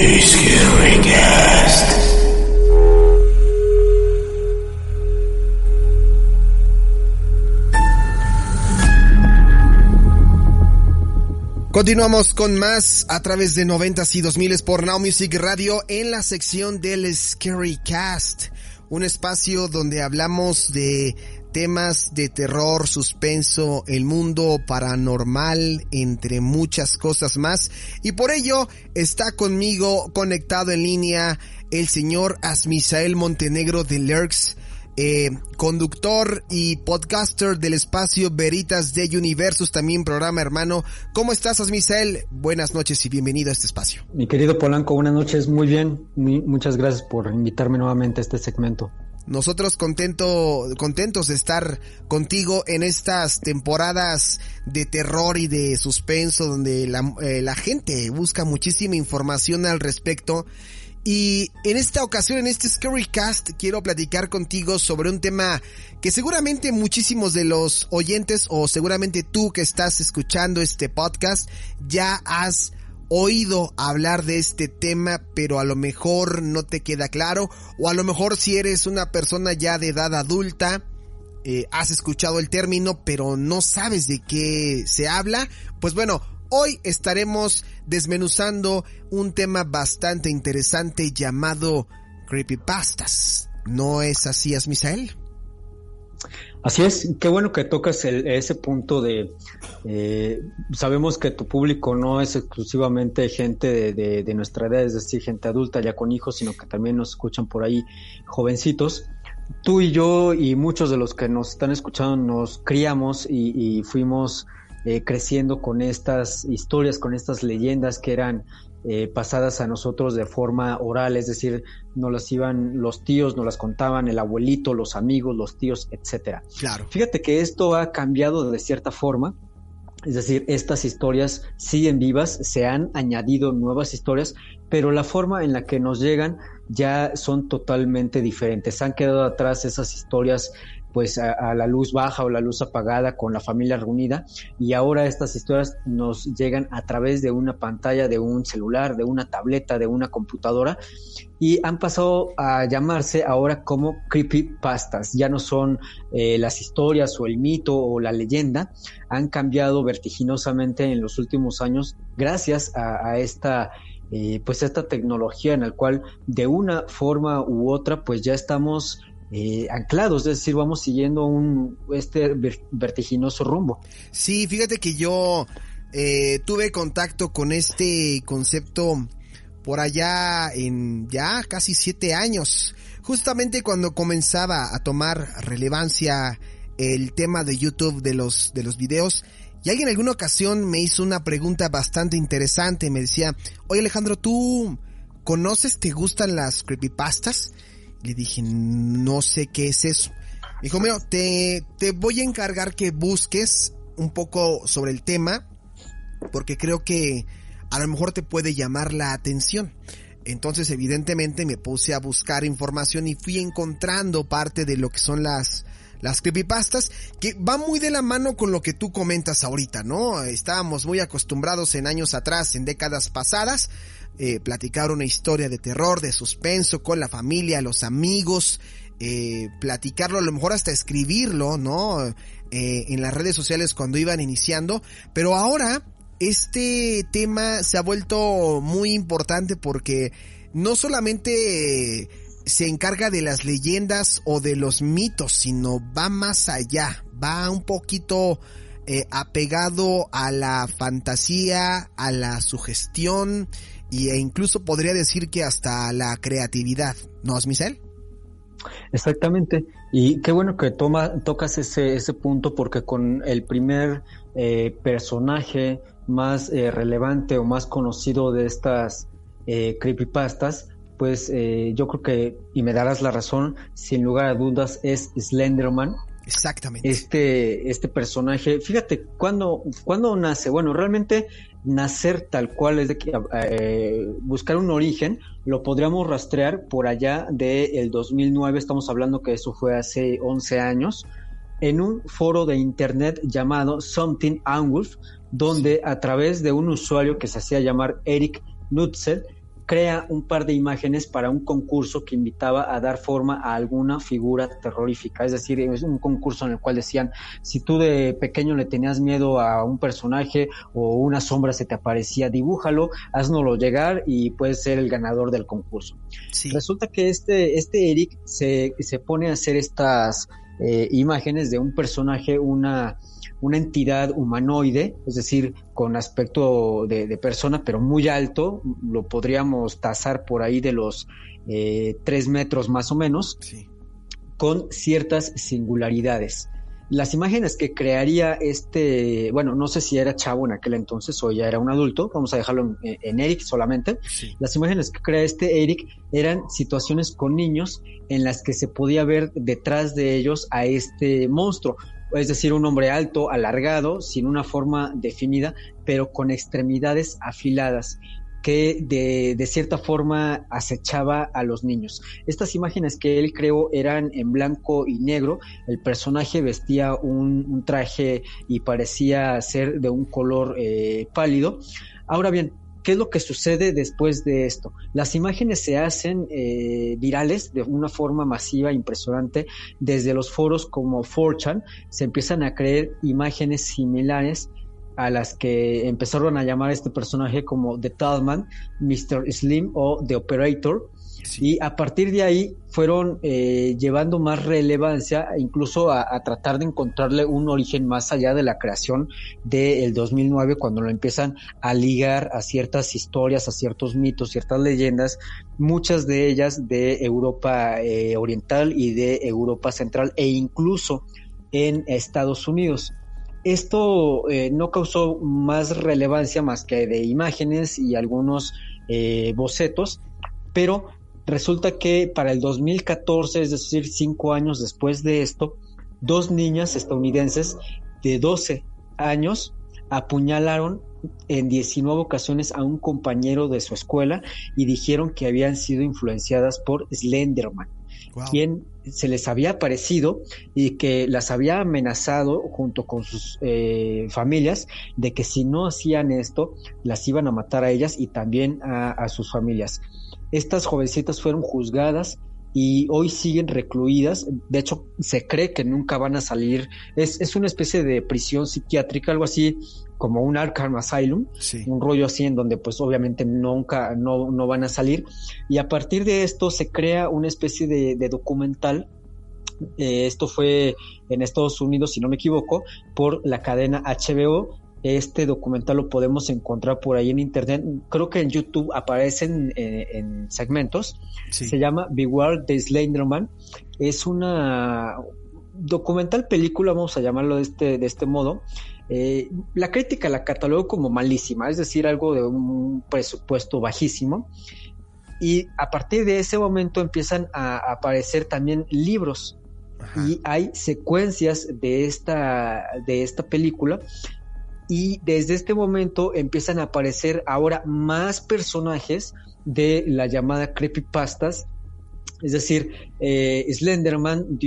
Scarycast. Continuamos con más a través de 90s y 2000s por Now Music Radio en la sección del Scarycast, un espacio donde hablamos de temas de terror, suspenso, el mundo paranormal, entre muchas cosas más. Y por ello está conmigo conectado en línea el señor Asmisael Montenegro de Lurks, conductor y podcaster del espacio Veritas de Universus, también programa hermano. ¿Cómo estás, Asmisael? Buenas noches y bienvenido a este espacio. Mi querido Polanco, buenas noches, muy bien. Muchas gracias por invitarme nuevamente a este segmento. Nosotros contentos de estar contigo en estas temporadas de terror y de suspenso, donde la gente busca muchísima información al respecto. Y en esta ocasión, en este Scarycast, quiero platicar contigo sobre un tema que seguramente muchísimos de los oyentes, o seguramente tú que estás escuchando este podcast, ya has oído hablar de este tema, pero a lo mejor no te queda claro, o a lo mejor si eres una persona ya de edad adulta, has escuchado el término, pero no sabes de qué se habla. Pues bueno, hoy estaremos desmenuzando un tema bastante interesante llamado creepypastas. ¿No es así, Asmisael? Así es, qué bueno que tocas ese punto de... sabemos que tu público no es exclusivamente gente de nuestra edad, es decir, gente adulta ya con hijos, sino que también nos escuchan por ahí jovencitos. Tú y yo y muchos de los que nos están escuchando nos criamos y fuimos creciendo con estas historias, con estas leyendas que eran pasadas a nosotros de forma oral, es decir, nos las iban los tíos, nos las contaban el abuelito, los amigos, los tíos, etcétera. Claro. Fíjate que esto ha cambiado de cierta forma, es decir, estas historias siguen vivas, se han añadido nuevas historias, pero la forma en la que nos llegan ya son totalmente diferentes. Han quedado atrás esas historias pues a la luz baja o la luz apagada con la familia reunida, y ahora estas historias nos llegan a través de una pantalla, de un celular, de una tableta, de una computadora, y han pasado a llamarse ahora como creepypastas. Ya no son las historias o el mito o la leyenda, han cambiado vertiginosamente en los últimos años gracias a esta pues esta tecnología en la cual de una forma u otra pues ya estamos anclados, es decir, vamos siguiendo este vertiginoso rumbo. Sí, fíjate que yo tuve contacto con este concepto por allá en ya casi 7 años, justamente cuando comenzaba a tomar relevancia el tema de YouTube de los videos. Y alguien en alguna ocasión me hizo una pregunta bastante interesante, me decía: oye, Alejandro, ¿tú conoces, te gustan las creepypastas? Le dije, no sé qué es eso. Me dijo, mira, te voy a encargar que busques un poco sobre el tema, porque creo que a lo mejor te puede llamar la atención. Entonces, evidentemente, me puse a buscar información y fui encontrando parte de lo que son las creepypastas, que va muy de la mano con lo que tú comentas ahorita, ¿no? Estábamos muy acostumbrados en años atrás, en décadas pasadas, platicar una historia de terror, de suspenso con la familia, los amigos, platicarlo, a lo mejor hasta escribirlo, ¿no? En las redes sociales cuando iban iniciando, pero ahora este tema se ha vuelto muy importante porque no solamente se encarga de las leyendas o de los mitos, sino va más allá, va un poquito apegado a la fantasía, a la sugestión, e incluso podría decir que hasta la creatividad, ¿no, Asmisael? Exactamente, y qué bueno que tocas ese punto, porque con el primer personaje más relevante o más conocido de estas creepypastas, pues yo creo que, y me darás la razón, sin lugar a dudas, es Slenderman. Exactamente. Este personaje, fíjate, ¿cuándo nace? Bueno, realmente nacer tal cual es de que buscar un origen, lo podríamos rastrear por allá del 2009, estamos hablando que eso fue hace 11 años, en un foro de internet llamado Something Unwolf, donde a través de un usuario que se hacía llamar Eric Nutzel, crea un par de imágenes para un concurso que invitaba a dar forma a alguna figura terrorífica. Es decir, es un concurso en el cual decían, si tú de pequeño le tenías miedo a un personaje o una sombra se te aparecía, dibújalo, haznoslo llegar y puedes ser el ganador del concurso. Sí. Resulta que este Eric se pone a hacer estas imágenes de un personaje, una entidad humanoide, es decir, con aspecto de persona, pero muy alto, lo podríamos tasar por ahí de los 3 metros más o menos, sí, con ciertas singularidades. Las imágenes que crearía bueno, no sé si era chavo en aquel entonces o ya era un adulto, vamos a dejarlo en Eric solamente. Sí. Las imágenes que crea Eric eran situaciones con niños en las que se podía ver detrás de ellos a este monstruo. Es decir, un hombre alto, alargado, sin una forma definida, pero con extremidades afiladas, que de cierta forma acechaba a los niños. Estas imágenes que él creó eran en blanco y negro. El personaje vestía un traje y parecía ser de un color pálido. Ahora bien, ¿qué es lo que sucede después de esto? Las imágenes se hacen virales de una forma masiva, impresionante. Desde los foros como 4chan se empiezan a crear imágenes similares a las que empezaron a llamar a este personaje como The Tallman, Mr. Slim o The Operator. Sí. Y a partir de ahí fueron llevando más relevancia, incluso a tratar de encontrarle un origen más allá de la creación del 2009, cuando lo empiezan a ligar a ciertas historias, a ciertos mitos, ciertas leyendas, muchas de ellas de Europa Oriental y de Europa Central e incluso en Estados Unidos. Esto no causó más relevancia más que de imágenes y algunos bocetos, pero resulta que para el 2014, es decir, 5 años después de esto, 2 niñas estadounidenses de 12 años apuñalaron en 19 ocasiones a un compañero de su escuela y dijeron que habían sido influenciadas por Slenderman. Wow. Quien se les había aparecido y que las había amenazado junto con sus familias de que si no hacían esto las iban a matar a ellas y también a sus familias. Estas jovencitas fueron juzgadas y hoy siguen recluidas. De hecho, se cree que nunca van a salir. Es una especie de prisión psiquiátrica, algo así como un Arkham Asylum, sí, un rollo así en donde pues obviamente nunca no van a salir. Y a partir de esto se crea una especie de documental. Esto fue en Estados Unidos, si no me equivoco, por la cadena HBO. Este documental lo podemos encontrar por ahí en internet. Creo que en YouTube aparecen en segmentos. Sí. Se llama Beware the Slenderman. Es una documental película, vamos a llamarlo de este modo. La crítica la catalogó como malísima, es decir, algo de un presupuesto bajísimo. Y a partir de ese momento empiezan a aparecer también libros. Ajá. Y hay secuencias de esta película. Y desde este momento empiezan a aparecer ahora más personajes de la llamada creepypastas. Es decir, Slenderman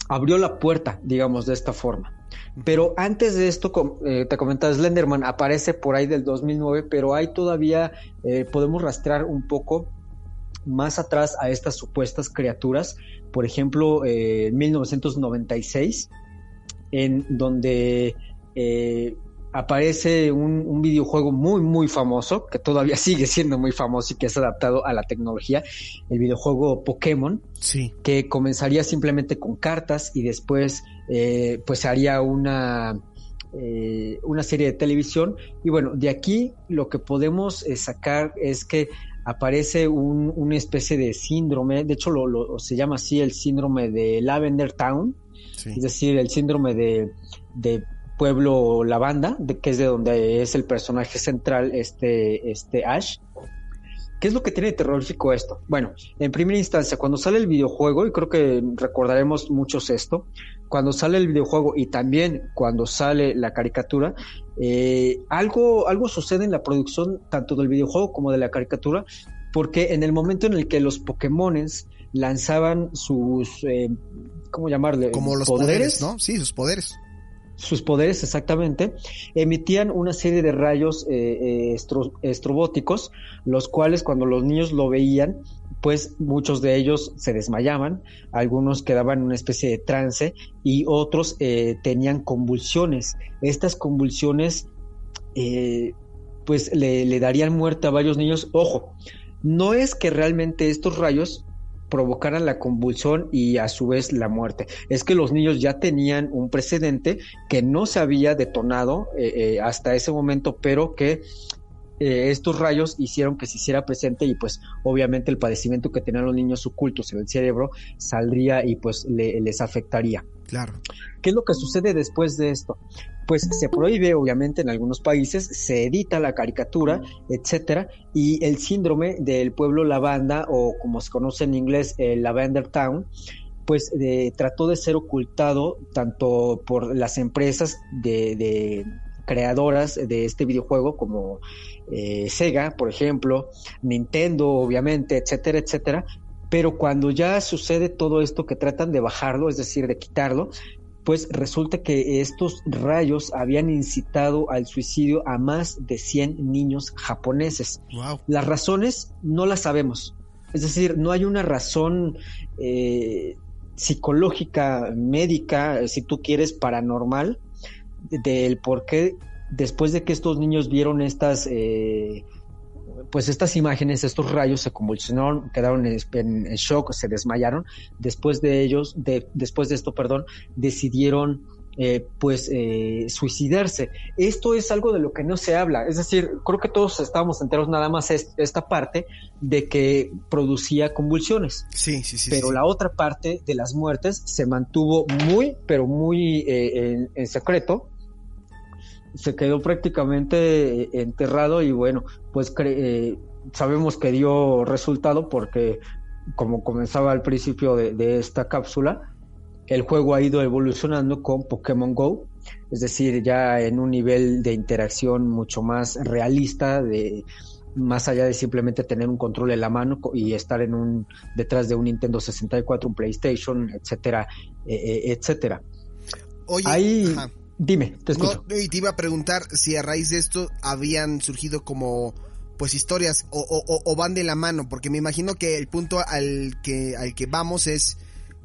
abrió la puerta, digamos, de esta forma. Pero antes de esto, te comentaba, Slenderman aparece por ahí del 2009, pero hay todavía, podemos rastrear un poco más atrás a estas supuestas criaturas. Por ejemplo, en 1996... en donde aparece un videojuego muy muy famoso, que todavía sigue siendo muy famoso y que es adaptado a la tecnología, el videojuego Pokémon, sí, que comenzaría simplemente con cartas y después pues se haría una serie de televisión. Y bueno, de aquí lo que podemos sacar es que aparece una especie de síndrome, de hecho se llama así, el síndrome de Lavender Town. Sí. Es decir, el síndrome de Pueblo Lavanda, que es de donde es el personaje central, Ash. ¿Qué es lo que tiene de terrorífico esto? Bueno, en primera instancia, cuando sale el videojuego, y creo que recordaremos muchos esto, cuando sale el videojuego y también cuando sale la caricatura, algo sucede en la producción tanto del videojuego como de la caricatura, porque en el momento en el que los Pokémones lanzaban sus, ¿cómo llamarle? Como los poderes, ¿no? Sí, sus poderes. sus poderes exactamente, emitían una serie de rayos estrobóticos, los cuales cuando los niños lo veían, pues muchos de ellos se desmayaban, algunos quedaban en una especie de trance y otros tenían convulsiones. Estas convulsiones pues le darían muerte a varios niños. Ojo, no es que realmente estos rayos provocaran la convulsión y a su vez la muerte. Es que los niños ya tenían un precedente que no se había detonado hasta ese momento, pero que estos rayos hicieron que se hiciera presente y pues obviamente el padecimiento que tenían los niños ocultos en el cerebro saldría y pues les afectaría. Claro. ¿Qué es lo que sucede después de esto? Pues se prohíbe, obviamente, en algunos países, se edita la caricatura, etcétera, y el síndrome del pueblo lavanda, o como se conoce en inglés, Lavender Town, pues trató de ser ocultado tanto por las empresas de creadoras de este videojuego como Sega, por ejemplo, Nintendo, obviamente, etcétera, etcétera. Pero cuando ya sucede todo esto que tratan de bajarlo, es decir, de quitarlo, pues resulta que estos rayos habían incitado al suicidio a más de 100 niños japoneses. Wow. Las razones no las sabemos. Es decir, no hay una razón psicológica, médica, si tú quieres, paranormal, del por qué después de que estos niños vieron estas imágenes, estos rayos, se convulsionaron, quedaron en shock, se desmayaron. Después de esto, decidieron suicidarse. Esto es algo de lo que no se habla. Es decir, creo que todos estábamos enterados nada más esta parte de que producía convulsiones. Sí. Pero la otra parte de las muertes se mantuvo muy, pero muy en secreto. Se quedó prácticamente enterrado y bueno, pues sabemos que dio resultado porque, como comenzaba al principio de esta cápsula, el juego ha ido evolucionando con Pokémon Go, es decir, ya en un nivel de interacción mucho más realista, más allá de simplemente tener un control en la mano y estar detrás de un Nintendo 64, un PlayStation, etcétera, etcétera. Oye, dime, te escucho. No, y te iba a preguntar si a raíz de esto habían surgido como pues historias o van de la mano, porque me imagino que el punto al que vamos es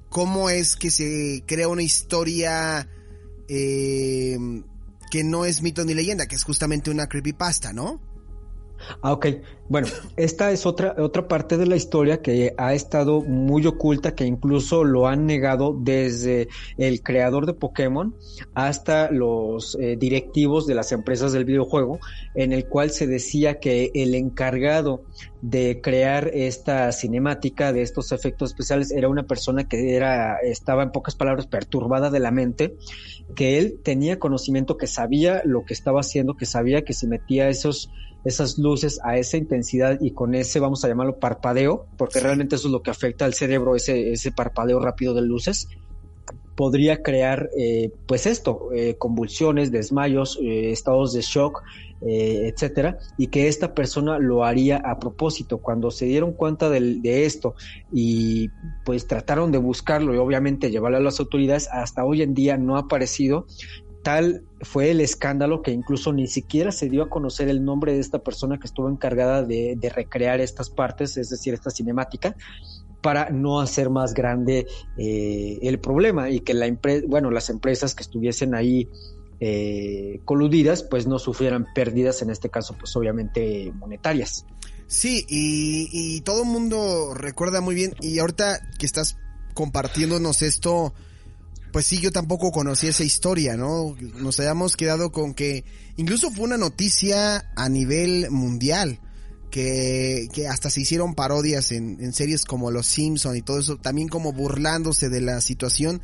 cómo es que se crea una historia que no es mito ni leyenda, que es justamente una creepypasta, ¿no? Ok, bueno, esta es otra parte de la historia que ha estado muy oculta, que incluso lo han negado desde el creador de Pokémon hasta los directivos de las empresas del videojuego, en el cual se decía que el encargado de crear esta cinemática, de estos efectos especiales, era una persona que estaba en pocas palabras perturbada de la mente, que él tenía conocimiento, que sabía lo que estaba haciendo, que sabía que si metía esas luces a esa intensidad y con ese, vamos a llamarlo parpadeo, porque realmente eso es lo que afecta al cerebro, ese parpadeo rápido de luces, podría crear convulsiones, desmayos, estados de shock, etcétera, y que esta persona lo haría a propósito. Cuando se dieron cuenta de esto y pues trataron de buscarlo y obviamente llevarlo a las autoridades, hasta hoy en día no ha aparecido. Tal fue el escándalo que incluso ni siquiera se dio a conocer el nombre de esta persona que estuvo encargada de recrear estas partes, es decir, esta cinemática, para no hacer más grande el problema y que las empresas que estuviesen ahí coludidas pues no sufrieran pérdidas, en este caso pues obviamente monetarias. Sí, y todo el mundo recuerda muy bien, y ahorita que estás compartiéndonos esto, pues sí, yo tampoco conocí esa historia, ¿no? Nos habíamos quedado con que incluso fue una noticia a nivel mundial, que hasta se hicieron parodias en series como Los Simpson y todo eso, también como burlándose de la situación,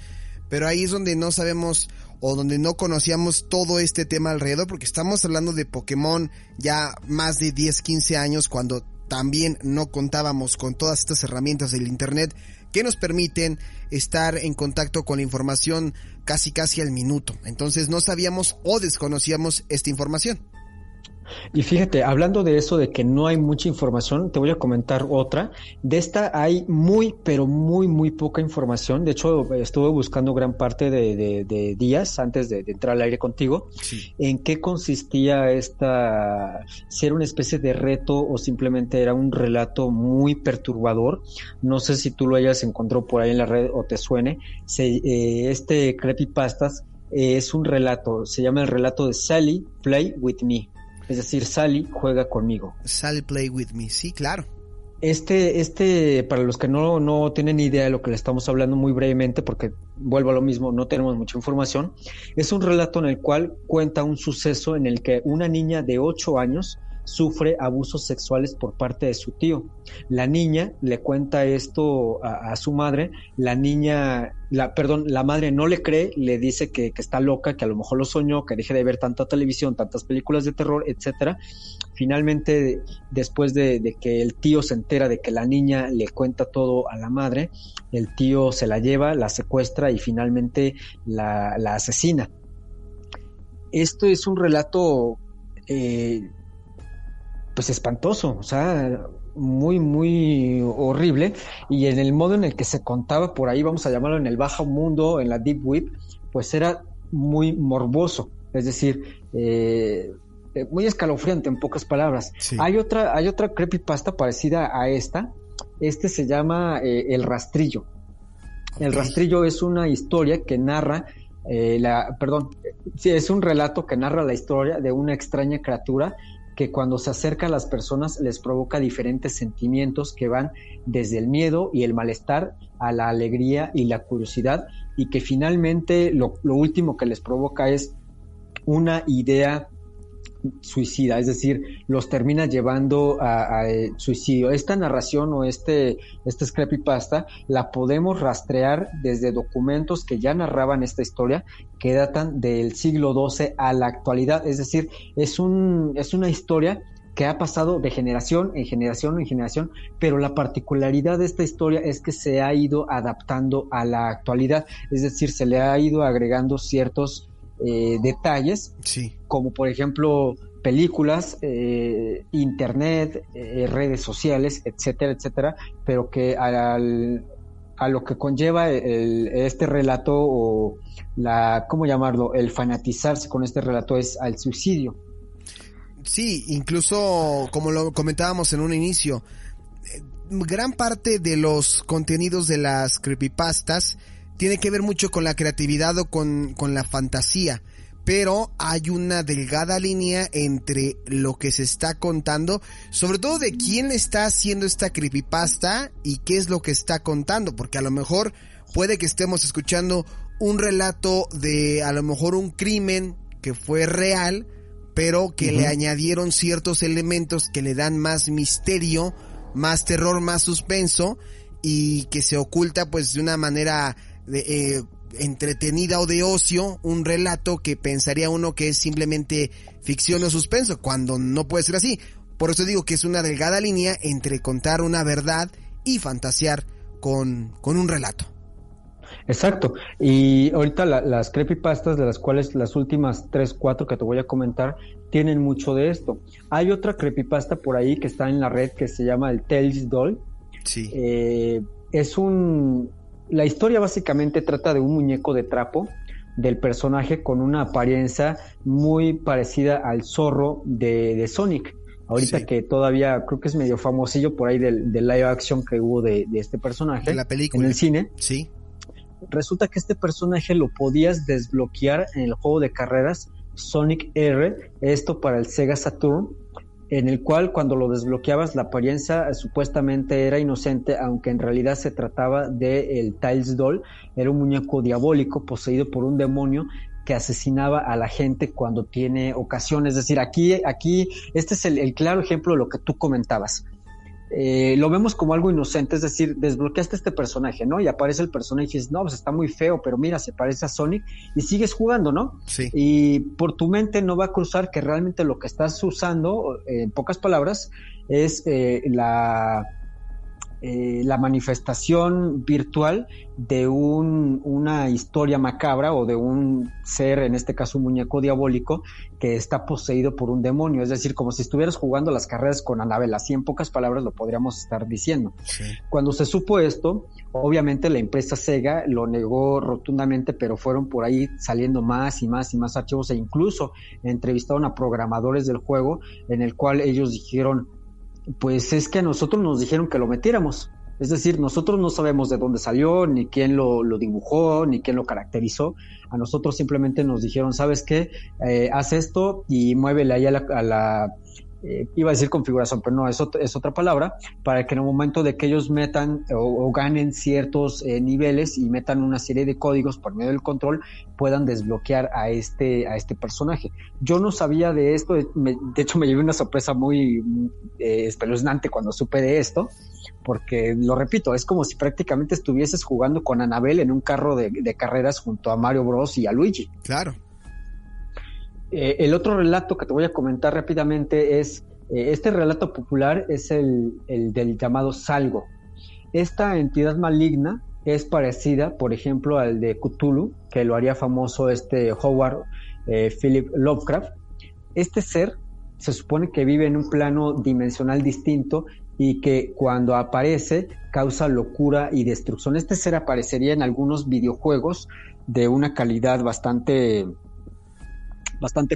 pero ahí es donde no sabemos o donde no conocíamos todo este tema alrededor, porque estamos hablando de Pokémon ya más de 10, 15 años, cuando también no contábamos con todas estas herramientas del internet que nos permiten estar en contacto con la información casi al minuto. Entonces no sabíamos o desconocíamos esta información. Y fíjate, hablando de eso, de que no hay mucha información, te voy a comentar otra. De esta hay muy, pero muy, muy poca información. De hecho, estuve buscando gran parte de días antes de entrar al aire contigo, Sí. en qué consistía esta, si era una especie de reto o simplemente era un relato muy perturbador. No sé si tú lo hayas encontrado por ahí en la red o te suene. Este creepypastas es un relato, se llama el relato de Sally Play With Me. Es decir, Sally juega conmigo. Sally Play With Me, sí, claro. Para los que no tienen idea de lo que le estamos hablando muy brevemente, porque vuelvo a lo mismo, no tenemos mucha información, es un relato en el cual cuenta un suceso en el que una niña de 8 años sufre abusos sexuales por parte de su tío. La niña le cuenta esto a su madre, la madre no le cree, le dice que está loca, que a lo mejor lo soñó, que deje de ver tanta televisión, tantas películas de terror, etcétera. Finalmente, después de que el tío se entera de que la niña le cuenta todo a la madre, el tío se la lleva, la secuestra y finalmente la asesina. Esto es un relato pues espantoso, o sea, muy, muy horrible, y en el modo en el que se contaba por ahí, vamos a llamarlo en el bajo mundo, en la deep web, pues era muy morboso, es decir, muy escalofriante en pocas palabras. Sí. Hay otra creepypasta parecida a esta, se llama El Rastrillo. El Rastrillo es una historia que narra, es un relato que narra la historia de una extraña criatura que cuando se acerca a las personas les provoca diferentes sentimientos que van desde el miedo y el malestar a la alegría y la curiosidad, y que finalmente lo último que les provoca es una idea suicida, es decir, los termina llevando a suicidio. Esta narración o este creepypasta la podemos rastrear desde documentos que ya narraban esta historia, que datan del siglo XII a la actualidad, es decir, es una historia que ha pasado de generación en generación en generación, pero la particularidad de esta historia es que se ha ido adaptando a la actualidad, es decir, se le ha ido agregando ciertos detalles, sí, como por ejemplo películas, internet, redes sociales, etcétera, etcétera, pero que a lo que conlleva este relato o ¿cómo llamarlo? El fanatizarse con este relato es al suicidio. Sí, incluso como lo comentábamos en un inicio, gran parte de los contenidos de las creepypastas tiene que ver mucho con la creatividad o con la fantasía, pero hay una delgada línea entre lo que se está contando, sobre todo de quién está haciendo esta creepypasta y qué es lo que está contando, porque a lo mejor puede que estemos escuchando un relato de a lo mejor un crimen que fue real, pero que le añadieron ciertos elementos que le dan más misterio, más terror, más suspenso, y que se oculta pues de una manera entretenida o de ocio un relato que pensaría uno que es simplemente ficción o suspenso, cuando no puede ser así. Por eso digo que es una delgada línea entre contar una verdad y fantasear con un relato. Exacto, y ahorita las creepypastas, de las cuales las últimas 3, 4 que te voy a comentar, tienen mucho de esto. Hay otra creepypasta por ahí que está en la red que se llama el Tales Doll. Sí. La historia básicamente trata de un muñeco de trapo del personaje con una apariencia muy parecida al zorro de Sonic. Ahorita sí, que todavía creo que es medio famosillo por ahí del live action que hubo de este personaje de la película en el cine. Sí. Resulta que este personaje lo podías desbloquear en el juego de carreras Sonic R, esto para el Sega Saturn, en el cual cuando lo desbloqueabas la apariencia supuestamente era inocente, aunque en realidad se trataba de el Tales Doll. Era un muñeco diabólico poseído por un demonio que asesinaba a la gente cuando tiene ocasión. Es decir, aquí este es el claro ejemplo de lo que tú comentabas. Lo vemos como algo inocente, es decir, desbloqueaste este personaje, ¿no? Y aparece el personaje y dices, no, pues está muy feo, pero mira, se parece a Sonic, y sigues jugando, ¿no? Sí. Y por tu mente no va a cruzar que realmente lo que estás usando, en pocas palabras, es la manifestación virtual de una historia macabra o de un ser, en este caso un muñeco diabólico, que está poseído por un demonio. Es decir, como si estuvieras jugando las carreras con Annabelle. Así en pocas palabras lo podríamos estar diciendo. Sí. Cuando se supo esto, obviamente la empresa Sega lo negó rotundamente, pero fueron por ahí saliendo más y más y más archivos, e incluso entrevistaron a programadores del juego, en el cual ellos dijeron, pues es que a nosotros nos dijeron que lo metiéramos. Es decir, nosotros no sabemos de dónde salió, ni quién lo dibujó, ni quién lo caracterizó. A nosotros simplemente nos dijeron, ¿sabes qué? Haz esto y muévele ahí a la iba a decir configuración, pero no, es otra palabra, para que en el momento de que ellos metan o ganen ciertos niveles y metan una serie de códigos por medio del control, puedan desbloquear a este personaje. Yo no sabía de esto, de hecho me llevé una sorpresa muy espeluznante cuando supe de esto, porque, lo repito, es como si prácticamente estuvieses jugando con Annabelle en un carro de carreras junto a Mario Bros. Y a Luigi. Claro. El otro relato que te voy a comentar rápidamente es, este relato popular es el del llamado Salgo. Esta entidad maligna es parecida, por ejemplo, al de Cthulhu, que lo haría famoso Howard Philip Lovecraft. Este ser se supone que vive en un plano dimensional distinto y que cuando aparece causa locura y destrucción. Este ser aparecería en algunos videojuegos de una calidad bastante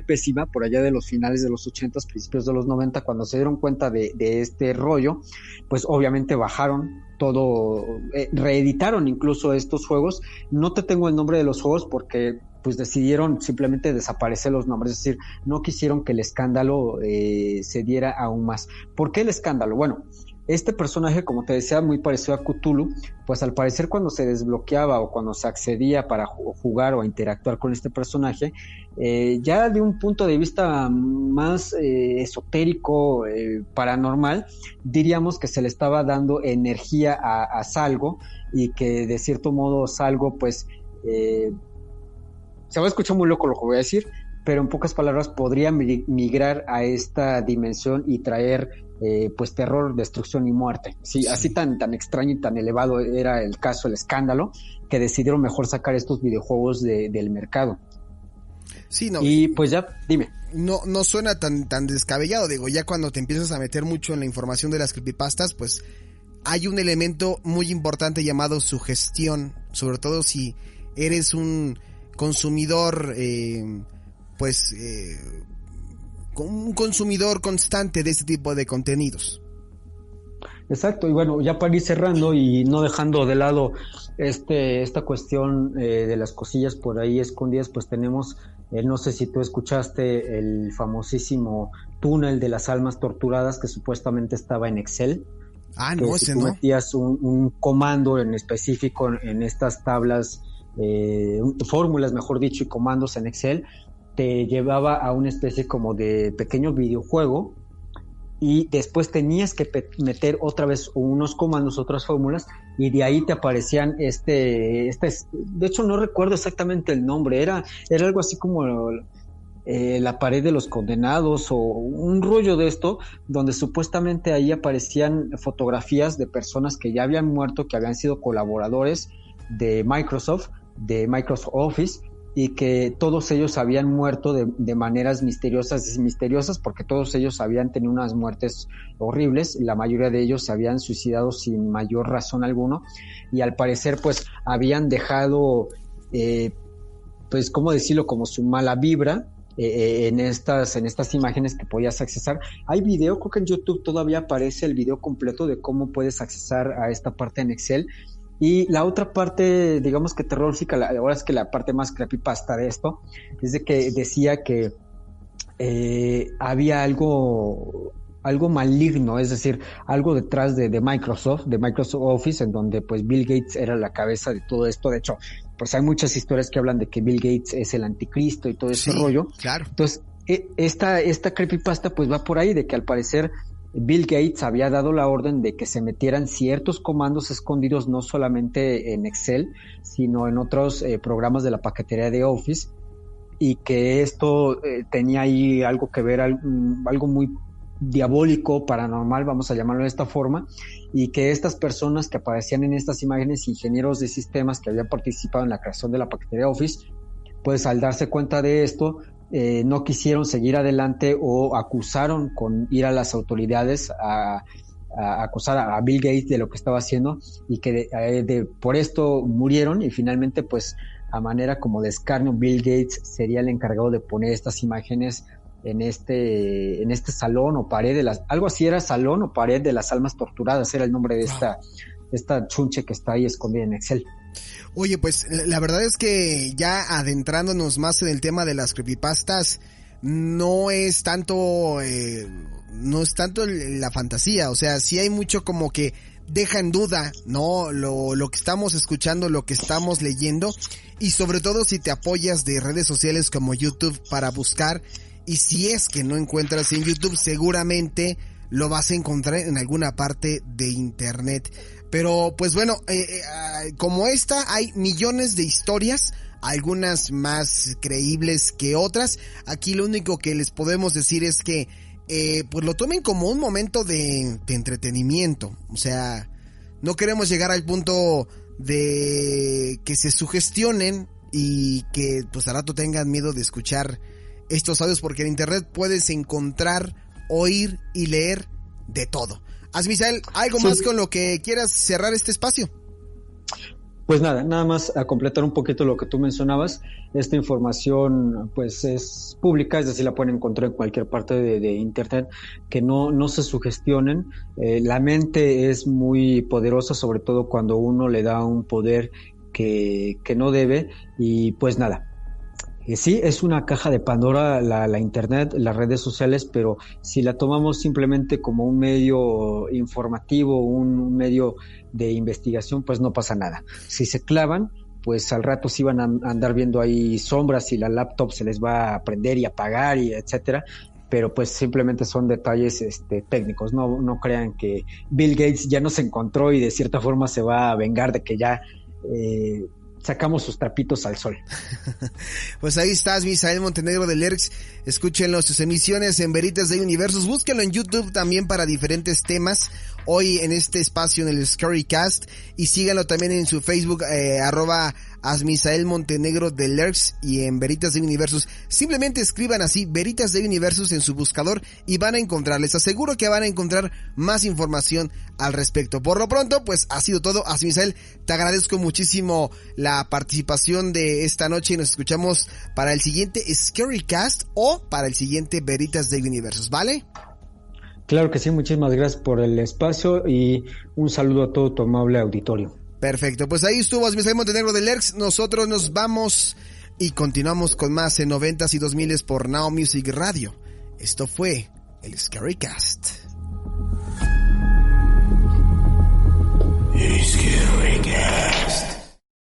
pésima, por allá de los finales de los 80, principios de los 90, cuando se dieron cuenta de este rollo, pues obviamente bajaron todo, reeditaron incluso estos juegos. No te tengo el nombre de los juegos porque pues decidieron simplemente desaparecer los nombres, es decir, no quisieron que el escándalo se diera aún más. ¿Por qué el escándalo? Bueno, este personaje, como te decía, muy parecido a Cthulhu, pues al parecer cuando se desbloqueaba o cuando se accedía para jugar o interactuar con este personaje, ya de un punto de vista más esotérico, paranormal, diríamos que se le estaba dando energía a Salgo, y que de cierto modo Salgo, pues, se va a escuchar muy loco lo que voy a decir, pero en pocas palabras podría migrar a esta dimensión y traer pues terror, destrucción y muerte. Sí, así tan extraño y tan elevado era el caso, el escándalo, que decidieron mejor sacar estos videojuegos del mercado. Sí, no. Y pues ya, dime. No suena tan descabellado, digo, ya cuando te empiezas a meter mucho en la información de las creepypastas, pues hay un elemento muy importante llamado sugestión, sobre todo si eres un consumidor, un consumidor constante de este tipo de contenidos. Exacto, y bueno, ya para ir cerrando y no dejando de lado esta cuestión de las cosillas por ahí escondidas, pues tenemos, no sé si tú escuchaste el famosísimo túnel de las almas torturadas, que supuestamente estaba en Excel. Ah, no, ese no. Si tú metías un comando en específico en estas tablas, fórmulas, mejor dicho, y comandos en Excel, te llevaba a una especie como de pequeño videojuego, y después tenías que meter otra vez unos comandos, otras fórmulas, y de ahí te aparecían de hecho no recuerdo exactamente el nombre, era algo así como la pared de los condenados o un rollo de esto, donde supuestamente ahí aparecían fotografías de personas que ya habían muerto, que habían sido colaboradores de Microsoft Office, y que todos ellos habían muerto de maneras misteriosas, porque todos ellos habían tenido unas muertes horribles, la mayoría de ellos se habían suicidado sin mayor razón alguna, y al parecer pues habían dejado, pues cómo decirlo, como su mala vibra en estas imágenes que podías accesar. Hay video, creo que en YouTube todavía aparece el video completo de cómo puedes accesar a esta parte en Excel. Y la otra parte, digamos que terrorífica, ahora es que la parte más creepypasta de esto, es de que decía que había algo maligno, es decir, algo detrás de Microsoft Office, en donde pues Bill Gates era la cabeza de todo esto. De hecho, pues hay muchas historias que hablan de que Bill Gates es el anticristo y todo ese rollo. Claro. Entonces, esta creepypasta pues va por ahí, de que al parecer Bill Gates había dado la orden de que se metieran ciertos comandos escondidos, no solamente en Excel, sino en otros programas de la paquetería de Office, y que esto tenía ahí algo que ver, algo muy diabólico, paranormal, vamos a llamarlo de esta forma, y que estas personas que aparecían en estas imágenes, ingenieros de sistemas que habían participado en la creación de la paquetería Office, pues al darse cuenta de esto, no quisieron seguir adelante o acusaron con ir a las autoridades a acusar a Bill Gates de lo que estaba haciendo, y que por esto murieron, y finalmente pues a manera como de escarnio Bill Gates sería el encargado de poner estas imágenes en este salón o pared algo así era, salón o pared de las almas torturadas, era el nombre de esta chunche que está ahí escondida en Excel. Oye, pues la verdad es que ya adentrándonos más en el tema de las creepypastas, no es tanto la fantasía, o sea, sí hay mucho como que deja en duda, ¿no? Lo que estamos escuchando, lo que estamos leyendo, y sobre todo si te apoyas de redes sociales como YouTube para buscar, y si es que no encuentras en YouTube, seguramente lo vas a encontrar en alguna parte de internet. Pero pues bueno, como esta hay millones de historias, algunas más creíbles que otras. Aquí lo único que les podemos decir es que pues lo tomen como un momento de entretenimiento. O sea, no queremos llegar al punto de que se sugestionen y que pues al rato tengan miedo de escuchar estos audios, porque en internet puedes encontrar, oír y leer de todo. Asmisael, ¿algo más con lo que quieras cerrar este espacio? Pues nada más a completar un poquito lo que tú mencionabas. Esta información pues es pública, es decir, la pueden encontrar en cualquier parte de internet, que no se sugestionen. La mente es muy poderosa, sobre todo cuando uno le da un poder que no debe, y pues nada. Sí, es una caja de Pandora la internet, las redes sociales, pero si la tomamos simplemente como un medio informativo, un medio de investigación, pues no pasa nada. Si se clavan, pues al rato sí van a andar viendo ahí sombras y la laptop se les va a prender y apagar y etcétera, pero pues simplemente son detalles técnicos. No crean que Bill Gates ya nos encontró y de cierta forma se va a vengar de que ya sacamos sus trapitos al sol. Pues ahí estás, Misael Montenegro de Lerx. Escúchenlo, sus emisiones en Veritas de Universos. Búsquenlo en YouTube también para diferentes temas. Hoy en este espacio en el Scarycast. Y síganlo también en su Facebook, @Asmisael Montenegro de Lerx, y en Veritas de Universos. Simplemente escriban así, Veritas de Universos, en su buscador y van a encontrar. Les aseguro que van a encontrar más información al respecto. Por lo pronto, pues ha sido todo. Asmisael, te agradezco muchísimo la participación de esta noche y nos escuchamos para el siguiente Scarycast o para el siguiente Veritas de Universos, ¿vale? Claro que sí, muchísimas gracias por el espacio y un saludo a todo tu amable auditorio. Perfecto, pues ahí estuvo Asmisael Montenegro de Lerx. Nosotros nos vamos y continuamos con más en 90s y 2000s por Now Music Radio. Esto fue el Scarycast. Scarycast.